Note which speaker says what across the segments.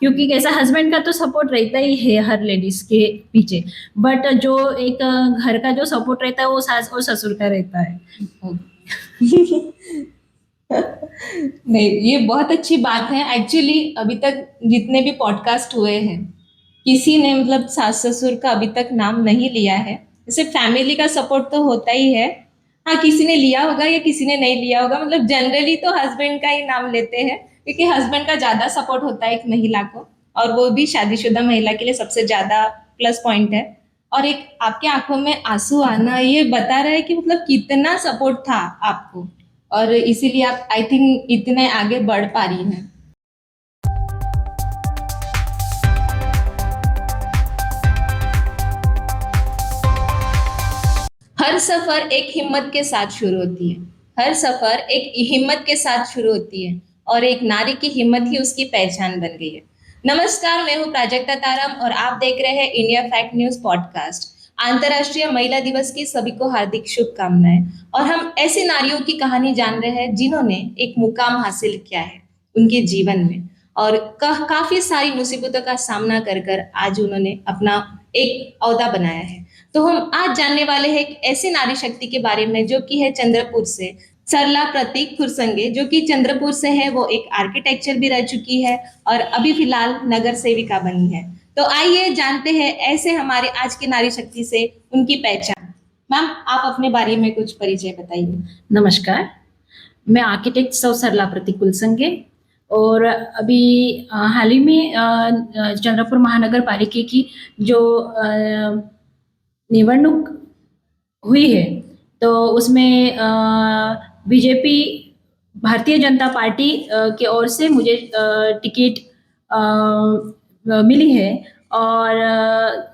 Speaker 1: क्योंकि कैसा हस्बैंड का तो सपोर्ट रहता ही है हर लेडीज के पीछे, बट जो एक घर का जो सपोर्ट रहता है वो सास और ससुर का रहता है।
Speaker 2: नहीं, ये बहुत अच्छी बात है। एक्चुअली अभी तक जितने भी पॉडकास्ट हुए हैं, किसी ने मतलब सास ससुर का अभी तक नाम नहीं लिया है। जैसे फैमिली का सपोर्ट तो होता ही है, हाँ किसी ने लिया होगा या किसी ने नहीं लिया होगा, मतलब जनरली तो हस्बैंड का ही नाम लेते हैं, क्योंकि हस्बैंड का ज्यादा सपोर्ट होता है एक महिला को, और वो भी शादीशुदा महिला के लिए सबसे ज्यादा प्लस पॉइंट है। और एक आपके आंखों में आंसू आना ये बता रहा है कि मतलब कितना सपोर्ट था आपको, और इसीलिए आप आई थिंक इतने आगे बढ़ पा रही हैं। हर सफर एक हिम्मत के साथ शुरू होती है। हर सफर एक हिम्मत के साथ शुरू होती है, और एक नारी की हिम्मत ही उसकी पहचान बन गई है। नमस्कार, मैं हूँ प्राजक्ता तारम और आप देख रहे हैं इंडिया फैक्ट न्यूज पॉडकास्ट। अंतर्राष्ट्रीय महिला दिवस की सभी को हार्दिक शुभकामनाएं। और हम ऐसी नारियों की कहानी जान रहे हैं जिन्होंने एक मुकाम हासिल किया है उनके जीवन में, और काफी सारी मुसीबतों का सामना कर कर आज उन्होंने अपना एक ओहदा बनाया है। तो हम आज जानने वाले हैं एक ऐसी नारी शक्ति के बारे में जो कि है चंद्रपुर से, सरला प्रतीक फुरसंगे, जो कि चंद्रपुर से है। वो एक आर्किटेक्चर भी रह चुकी है और अभी फिलहाल नगर सेविका बनी है। तो आइए जानते हैं ऐसे हमारे आज की नारी शक्ति से उनकी पहचान। मैम, आप अपने बारे में कुछ परिचय बताइए।
Speaker 1: नमस्कार, मैं आर्किटेक्ट सौ सरला प्रतीक कुलसंगे, और अभी हाल ही में चंद्रपुर महानगर पालिका की जो निवडणूक हुई है, तो उसमें बीजेपी भारतीय जनता पार्टी की ओर से मुझे टिकट मिली है। और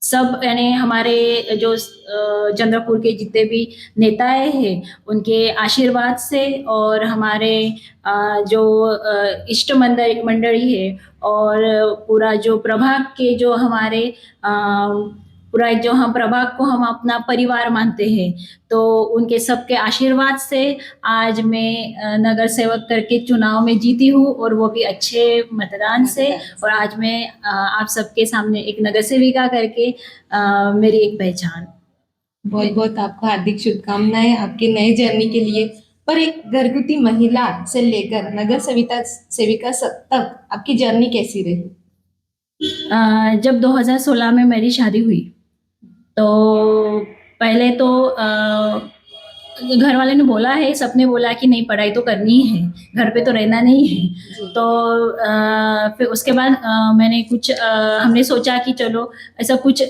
Speaker 1: सब यानी हमारे जो चंद्रपुर के जितने भी नेताएं हैं उनके आशीर्वाद से, और हमारे जो इष्ट मंडली है, और पूरा जो प्रभाग के जो हमारे पूरा जो हम प्रभाग को हम अपना परिवार मानते हैं, तो उनके सबके आशीर्वाद से आज मैं नगर सेवक करके चुनाव में जीती हूँ, और वो भी अच्छे मतदान से। और आज मैं आप सबके सामने एक नगर सेविका करके मेरी एक पहचान।
Speaker 2: बहुत बहुत आपको हार्दिक शुभकामनाएं आपके नए जर्नी के लिए। पर एक घरगुती महिला से लेकर नगर सेविका सेविका तक आपकी जर्नी कैसी रही?
Speaker 1: जब 2016 में मेरी शादी हुई, तो पहले तो घर वाले ने बोला है, सबने बोला कि नहीं पढ़ाई तो करनी है, घर पे तो रहना नहीं है। तो फिर उसके बाद मैंने कुछ हमने सोचा कि चलो ऐसा कुछ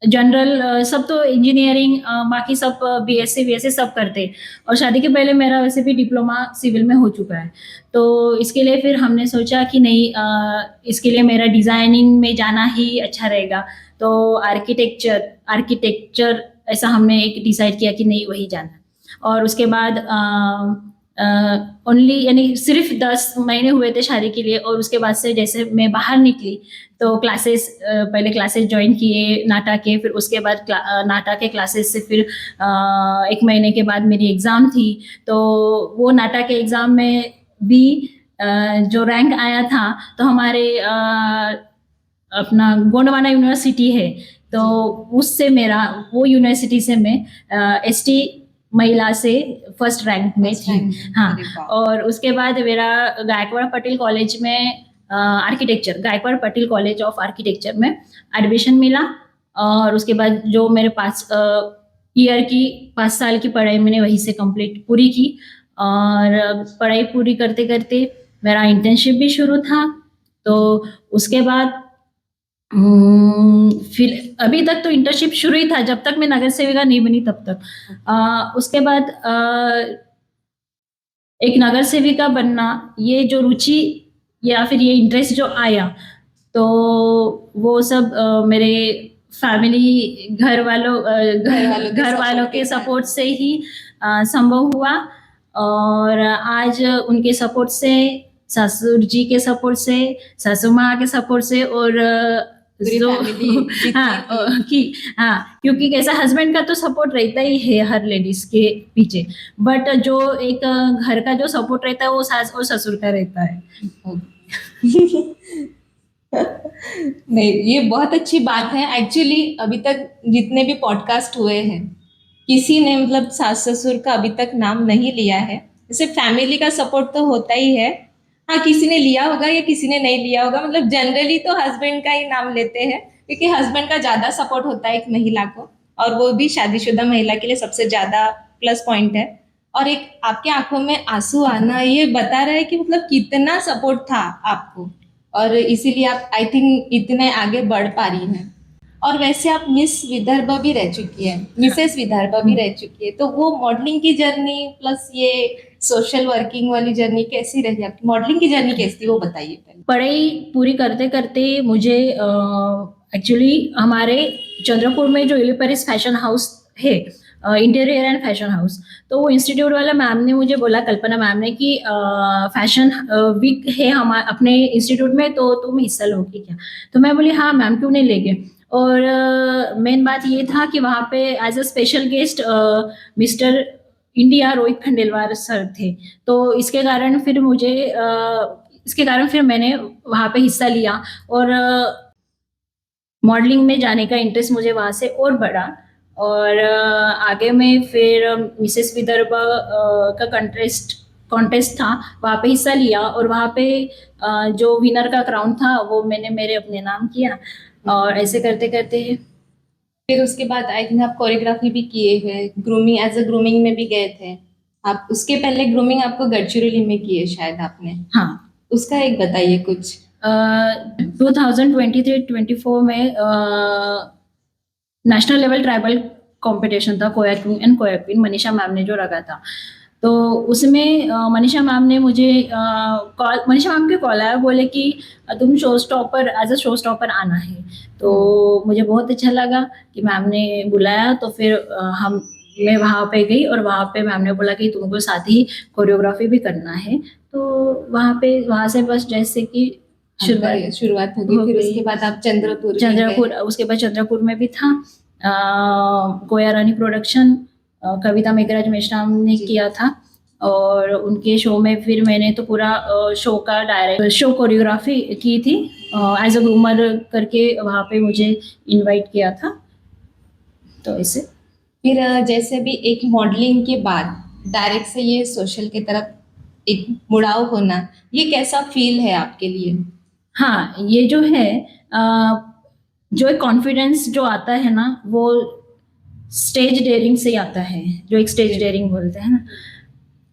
Speaker 1: जनरल, सब तो इंजीनियरिंग बाकी सब बीएससी बीएससी सब करते, और शादी के पहले मेरा वैसे भी डिप्लोमा सिविल में हो चुका है। तो इसके लिए फिर हमने सोचा कि नहीं, इसके लिए मेरा डिजाइनिंग में जाना ही अच्छा रहेगा। तो आर्किटेक्चर आर्किटेक्चर ऐसा हमने एक डिसाइड किया कि नहीं वही जाना। और उसके बाद ओनली यानी सिर्फ 10 महीने हुए थे शादी के लिए, और उसके बाद से जैसे मैं बाहर निकली तो क्लासेस, पहले क्लासेस ज्वाइन किए नाटा के, फिर उसके बाद नाटा के क्लासेस से फिर 1 महीने के बाद मेरी एग्ज़ाम थी। तो वो नाटा के एग्ज़ाम में भी जो रैंक आया था, तो हमारे अपना गोंडवाना यूनिवर्सिटी है, तो उससे मेरा वो यूनिवर्सिटी से मैं एसटी महिला से फर्स्ट रैंक में थी। हाँ, और उसके बाद मेरा गायकवाड़ पटेल कॉलेज में architecture, Gaikwad Patel college of architecture में एडमिशन मिला। और उसके बाद जो मेरे 5 साल की पढ़ाई मैंने वहीं से कंप्लीट पूरी की। और पढ़ाई पूरी करते करते मेरा इंटर्नशिप भी शुरू था। तो उसके बाद फिर अभी तक तो इंटर्नशिप शुरू ही था जब तक मैं नगर सेविका नहीं बनी तब तक। उसके बाद एक नगर सेविका बनना, ये जो रुचि या फिर ये इंटरेस्ट जो आया, तो वो सब मेरे फैमिली घर वालों के सपोर्ट से ही संभव हुआ। और आज उनके सपोर्ट से, ससुर जी के सपोर्ट से, सासू माँ के सपोर्ट से, और जो हाँ, क्योंकि कैसा हस्बैंड का तो सपोर्ट रहता ही है हर लेडीज के पीछे, बट जो एक घर का जो सपोर्ट रहता है वो सास और ससुर का रहता है।
Speaker 2: नहीं, ये बहुत अच्छी बात है। एक्चुअली अभी तक जितने भी पॉडकास्ट हुए हैं, किसी ने मतलब सास ससुर का अभी तक नाम नहीं लिया है। जैसे फैमिली का सपोर्ट तो होता ही है, हाँ किसी ने लिया होगा या किसी ने नहीं लिया होगा, मतलब जनरली तो हस्बैंड का ही नाम लेते हैं, क्योंकि हस्बैंड का ज्यादा सपोर्ट होता है एक महिला को, और वो भी शादीशुदा महिला के लिए सबसे ज्यादा प्लस पॉइंट है। और एक आपके आंखों में आंसू आना ये बता रहा है कि मतलब कितना सपोर्ट था आपको, और इसीलिए आप आई थिंक इतने आगे बढ़ पा रही हैं। और वैसे आप मिस विदर्भ भी रह चुकी है, मिसेस विदर्भ भी रह चुकी है, तो वो मॉडलिंग की जर्नी प्लस ये सोशल वर्किंग वाली जर्नी कैसी रही आपकी? मॉडलिंग की जर्नी कैसी थी वो बताइए पहले।
Speaker 1: पढ़ाई पूरी करते करते मुझे एक्चुअली हमारे चंद्रपुर में जो इलिपरिस फैशन हाउस है, इंटीरियर एंड फैशन हाउस, तो वो इंस्टीट्यूट वाला मैम ने मुझे बोला, कल्पना मैम ने, कि फैशन वीक है हम अपने इंस्टीट्यूट में, तो तुम हिस्सा लोगी क्या? तो मैं बोली हाँ मैम, क्यों नहीं लेंगे। और मेन बात ये था कि वहाँ पे as a special guest mister India Rohit Khandelwal sir थे, तो इसके कारण फिर मैंने वहाँ पे हिस्सा लिया, और मॉडलिंग में जाने का इंटरेस्ट मुझे वहाँ से और बढ़ा। और आगे में फिर मिसेस विदर्भ का कॉन्टेस्ट था, वहाँ पे हिस्सा लिया, और वहाँ पे जो विनर का क्राउन था वो मैंने मेरे अपने नाम किया, और ऐसे करते करते
Speaker 2: फिर उसके बाद आई थिंक आप कोरियोग्राफी भी किए हैं, ग्रूमिंग एज अ ग्रूमिंग में भी गए थे आप। उसके पहले ग्रूमिंग आपको गडचिरोली में की है शायद आपने।
Speaker 1: हाँ,
Speaker 2: उसका एक बताइए कुछ।
Speaker 1: 2023-24 में नेशनल लेवल ट्राइबल कंपटीशन था, Koya queen and Koya queen, Manisha ma'am ने जो रखा था। तो उसमें मनीषा मैम ने मुझे मनीषा मैम के कॉल आया, बोले कि तुम show stopper as a show stopper आना है। तो मुझे बहुत अच्छा लगा कि मैम ने बुलाया, तो फिर मैं वहाँ पे गई, और वहाँ पे मैम ने बोला कि तुमको साथ ही कोरियोग्राफी भी करना है। तो वहाँ से बस जैसे कि
Speaker 2: शुरुआत होगी। फिर उसके बाद आप चंद्रपुर
Speaker 1: उसके बाद चंद्रपुर में भी था, गोया रानी प्रोडक्शन, कविता मेघराज मेश्राम ने किया था, और उनके शो में फिर मैंने तो पूरा शो कोरियोग्राफी की थी, एज अ ग्रूमर करके वहाँ पे मुझे इनवाइट किया था। तो ऐसे
Speaker 2: फिर जैसे भी एक मॉडलिंग के बाद डायरेक्ट से ये सोशल की तरफ एक मुड़ाव होना, ये कैसा फील है आपके लिए?
Speaker 1: हाँ, ये जो है जो एक कॉन्फिडेंस जो आता है ना, वो स्टेज डेयरिंग से आता है, जो एक स्टेज डेयरिंग बोलते हैं ना,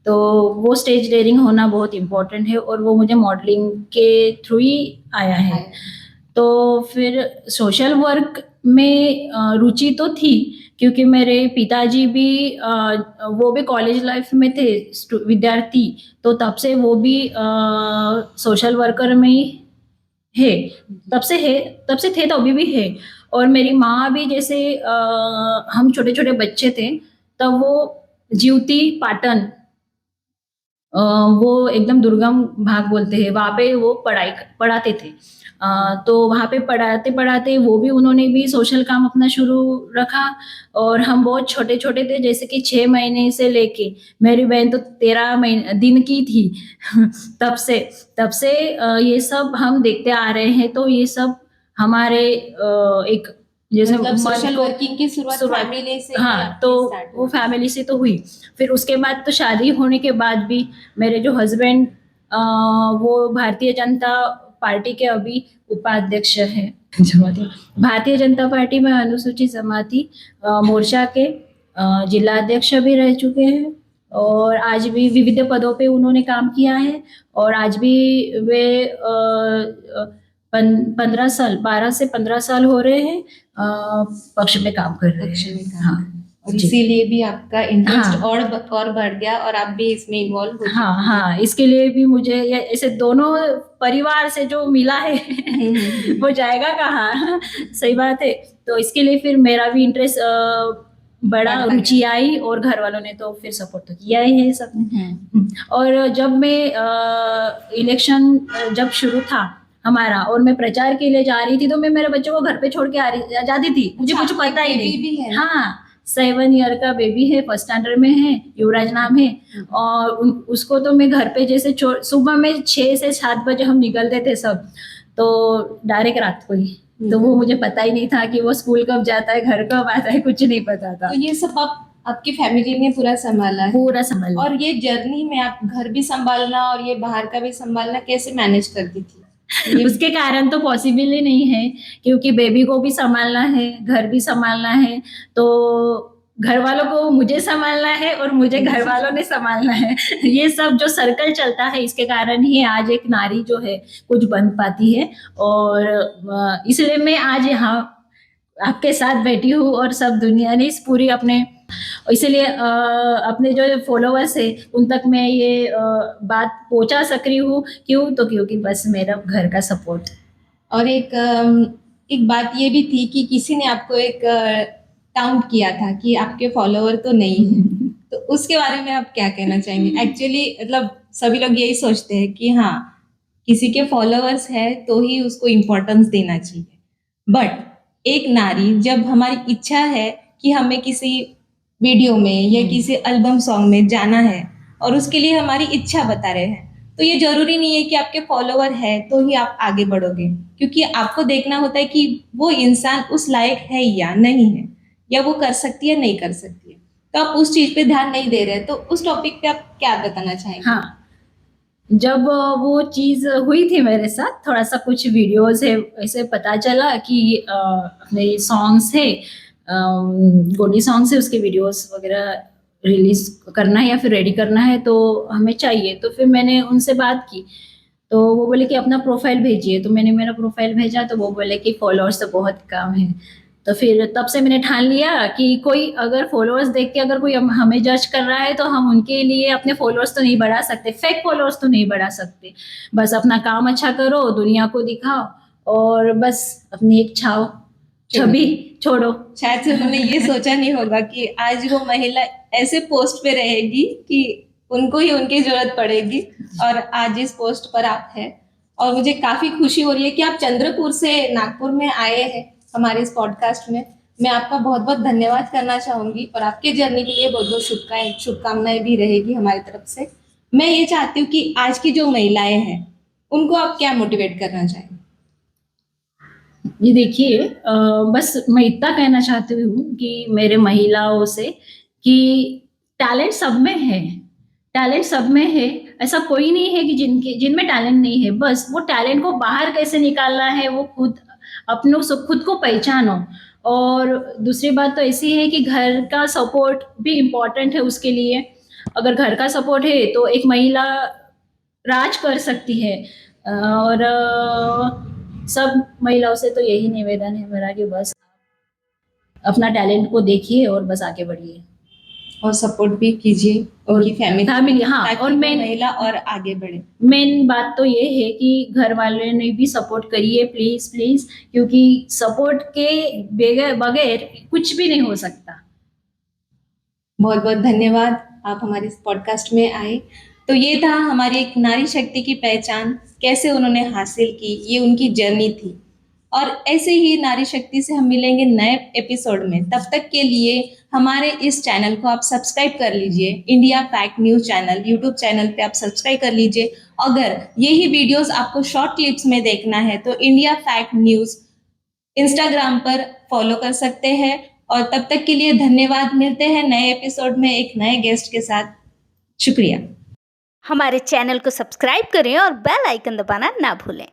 Speaker 1: तो वो स्टेज डेयरिंग होना बहुत इम्पोर्टेंट है, और वो मुझे मॉडलिंग के थ्रू ही आया है। तो फिर सोशल वर्क में रुचि तो थी, क्योंकि मेरे पिताजी भी वो भी कॉलेज लाइफ में थे, विद्यार्थी, तो तब से वो भी सोशल वर्कर में ही है, तब से थे, तो अभी भी है। और मेरी माँ भी, जैसे हम छोटे छोटे बच्चे थे तब वो जीवती पाटन, वो एकदम दुर्गम भाग बोलते हैं, वहाँ पे वो पढ़ाते थे। तो वहाँ पे पढ़ाते पढ़ाते वो भी, उन्होंने भी सोशल काम अपना शुरू रखा, और हम बहुत छोटे छोटे थे, जैसे कि 6 महीने से लेके, मेरी बहन तो 13 महीने दिन की थी तब से ये सब हम देखते आ रहे हैं। तो ये सब हमारे एक जैसे
Speaker 2: मतलब सोशल वर्किंग की शुरुआत फैमिली से,
Speaker 1: हाँ, तो वो फैमिली से तो हुई। फिर उसके बाद तो शादी होने के बाद भी मेरे जो हस्बैंड, वो भारतीय जनता पार्टी के अभी उपाध्यक्ष है, भारतीय जनता पार्टी में अनुसूचित जमाती मोर्चा के जिलाध्यक्ष भी रह चुके हैं, और आज भी विविध पदों पे उन्होंने काम किया है, और आज भी वे 12 से 15 साल हो रहे हैं पक्ष में काम कर रहे हैं। हाँ,
Speaker 2: और इसीलिए भी आपका इंटरेस्ट और बढ़ गया, और आप भी इसमें इन्वॉल्व हो।
Speaker 1: हाँ, इसके लिए भी मुझे ऐसे दोनों परिवार से जो मिला है वो जाएगा कहाँ? सही बात है। तो इसके लिए फिर मेरा भी इंटरेस्ट बड़ा, रुचि आई, और घर वालों ने तो फिर सपोर्ट तो किया ही है सबने। और जब मैं इलेक्शन जब शुरू था हमारा, और मैं प्रचार के लिए जा रही थी, तो मैं मेरे बच्चों को घर पे छोड़ के जाती थी, मुझे कुछ पता ही नहीं। हाँ, 7 ईयर का बेबी है, फर्स्ट स्टैंडर्ड में है, युवराज नाम है, और उसको तो मैं घर पे जैसे सुबह में 6 से 7 बजे हम निकलते थे सब, तो डायरेक्ट रात को ही, तो वो मुझे पता ही नहीं था कि वो स्कूल कब जाता है, घर कब आता है, कुछ नहीं पता था।
Speaker 2: तो ये सब आपकी फैमिली ने पूरा संभाला है।
Speaker 1: पूरा संभाल
Speaker 2: और ये जर्नी में आप घर भी संभालना और ये बाहर का भी संभालना कैसे मैनेज करती थी? ये
Speaker 1: उसके कारण तो पॉसिबल ही नहीं है, क्योंकि बेबी को भी संभालना है, घर भी संभालना है, तो घर वालों को मुझे संभालना है और मुझे घर वालों ने संभालना है। ये सब जो सर्कल चलता है, इसके कारण ही आज एक नारी जो है कुछ बन पाती है। और इसलिए मैं आज यहाँ आपके साथ बैठी हूँ और सब दुनिया ने इस पूरी अपने, इसलिए अपने जो फॉलोअर्स है उन तक मैं ये बात पहुंचा सक रही हूँ। क्यों? तो क्योंकि बस मेरा घर का सपोर्ट।
Speaker 2: और एक बात ये भी थी कि किसी ने आपको एक टाउट किया था कि आपके फॉलोअर तो नहीं है, तो उसके बारे में आप क्या कहना चाहेंगे? एक्चुअली मतलब सभी लोग यही सोचते हैं कि हाँ, किसी के फॉलोअर्स है तो ही उसको इम्पोर्टेंस देना चाहिए, बट एक नारी जब हमारी इच्छा है कि हमें किसी वीडियो में या किसी एल्बम सॉन्ग में जाना है और उसके लिए हमारी इच्छा बता रहे हैं, तो ये जरूरी नहीं है कि आपके फॉलोवर है तो ही आप आगे बढ़ोगे, क्योंकि आपको देखना होता है कि वो इंसान उस लायक है या नहीं है, या वो कर सकती है नहीं कर सकती है। तो आप उस चीज पे ध्यान नहीं दे रहे, तो उस टॉपिक पे आप क्या बताना चाहेंगे?
Speaker 1: हाँ, जब वो चीज हुई थी मेरे साथ, थोड़ा सा कुछ वीडियोस है ऐसे पता चला कि अपने सॉन्ग्स है, गोडी सॉन्ग्स है, उसके वीडियोस वगैरह रिलीज करना है या फिर रेडी करना है, तो हमें चाहिए। तो फिर मैंने उनसे बात की, तो वो बोले कि अपना प्रोफाइल भेजिए। तो मैंने मेरा प्रोफाइल भेजा, तो वो बोले कि फॉलोअर्स तो बहुत कम है। तो फिर तब से मैंने ठान लिया कि कोई अगर फॉलोअर्स देख के अगर कोई हमें जज कर रहा है, तो हम उनके लिए अपने फॉलोअर्स तो नहीं बढ़ा सकते, फेक फॉलोअर्स तो नहीं बढ़ा सकते। बस अपना काम अच्छा करो, दुनिया को दिखाओ, और बस अपनी एक छवि छोड़ो।
Speaker 2: शायद से उन्होंने ये सोचा नहीं होगा कि आज वो महिला ऐसे पोस्ट पे रहेगी कि उनको ही उनकी जरूरत पड़ेगी, और आज इस पोस्ट पर आप हैं। और मुझे काफी खुशी हो रही है कि आप चंद्रपुर से नागपुर में आए हैं हमारे इस पॉडकास्ट में। मैं आपका बहुत बहुत धन्यवाद करना चाहूंगी, और आपके जर्नी के लिए बहुत बहुत शुभकामनाएं भी रहेगी हमारी तरफ से। मैं ये चाहती हूँ कि आज की जो महिलाएं हैं उनको आप क्या मोटिवेट करना चाहेंगे?
Speaker 1: ये देखिए, बस मैं इतना कहना चाहती हूँ कि मेरे महिलाओं से कि टैलेंट सब में है, टैलेंट सब में है। ऐसा कोई नहीं है कि जिनमें टैलेंट नहीं है। बस वो टैलेंट को बाहर कैसे निकालना है, वो खुद अपनों से खुद को पहचानो। और दूसरी बात तो ऐसी है कि घर का सपोर्ट भी इम्पोर्टेंट है उसके लिए। अगर घर का सपोर्ट है तो एक महिला राज कर सकती है। और सब महिलाओं से तो यही निवेदन है मेरा कि बस अपना टैलेंट को देखिए और बस आगे बढ़िए
Speaker 2: और सपोर्ट भी कीजिए उनकी
Speaker 1: फैमिली। हाँ,
Speaker 2: ताकि
Speaker 1: और
Speaker 2: वो
Speaker 1: मेन
Speaker 2: महिला और आगे बढ़े।
Speaker 1: मेन बात तो ये है कि घर वाले ने भी सपोर्ट करिए, प्लीज प्लीज, क्योंकि सपोर्ट के बगैर बगैर कुछ भी नहीं हो सकता।
Speaker 2: बहुत बहुत धन्यवाद, आप हमारे इस पॉडकास्ट में आए। तो ये था हमारी एक नारी शक्ति की पहचान, कैसे उन्होंने हासिल की, ये उनकी जर्नी थी। और ऐसे ही नारी शक्ति से हम मिलेंगे नए एपिसोड में। तब तक के लिए हमारे इस चैनल को आप सब्सक्राइब कर लीजिए, India fact news channel YouTube channel पे आप सब्सक्राइब कर लीजिए। अगर यही वीडियोस आपको शॉर्ट क्लिप्स में देखना है तो इंडिया फैक्ट न्यूज इंस्टाग्राम पर फॉलो कर सकते हैं। और तब तक के लिए धन्यवाद, मिलते हैं नए एपिसोड में एक नए गेस्ट के साथ। शुक्रिया।
Speaker 3: हमारे चैनल को सब्सक्राइब करें और बेल आइकन दबाना ना भूलें।